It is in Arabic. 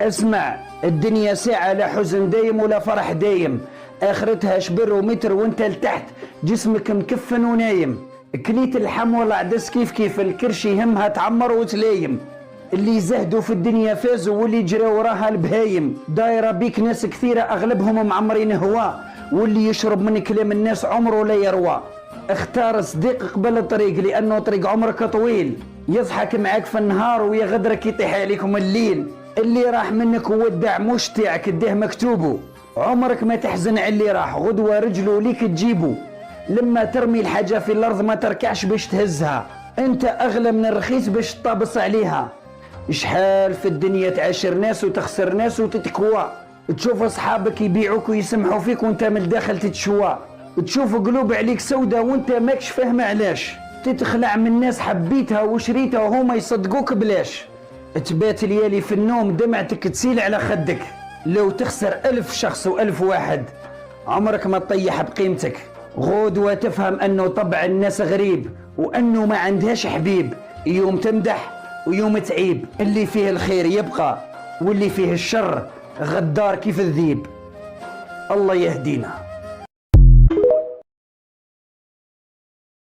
اسمع، الدنيا ساعة لا حزن دايم ولا فرح دايم، اخرتها شبر ومتر وانت لتحت جسمك مكفن ونايم. كليت اللحم ولا عدس كيف الكرش يهمها تعمر وتلايم. اللي زهدوا في الدنيا فازوا واللي جرى وراها البهايم. دايرة بيك ناس كثيرة اغلبهم معمرين هوا، واللي يشرب من كلام الناس عمره لا يروى. اختار صديق قبل الطريق لانه طريق عمرك طويل، يضحك معاك في النهار ويغدرك يطيح عليكم الليل. اللي راح منك وودع مش تاعك ديه مكتوبه، عمرك ما تحزن على اللي راح، غدوة رجله ليك تجيبه. لما ترمي الحاجة في الارض ما تركعش باش تهزها، انت اغلى من الرخيص باش تطابس عليها. شحال في الدنيا تعاشر ناس وتخسر ناس وتتكوى، تشوف اصحابك يبيعوك ويسمحوا فيك وانت من الداخل تتشوى، تشوف قلوب عليك سودة وانت ماكش فاهم علاش، تتخلع من ناس حبيتها وشريتها وهما يصدقوك بلاش. تبات ليالي في النوم دمعتك تسيل على خدك، لو تخسر 1000 شخص و1000 واحد عمرك ما تطيح بقيمتك. غدوة تفهم انه طبع الناس غريب وانه ما عندهاش حبيب، يوم تمدح ويوم تعيب. اللي فيه الخير يبقى واللي فيه الشر غدار كيف الذيب. الله يهدينا.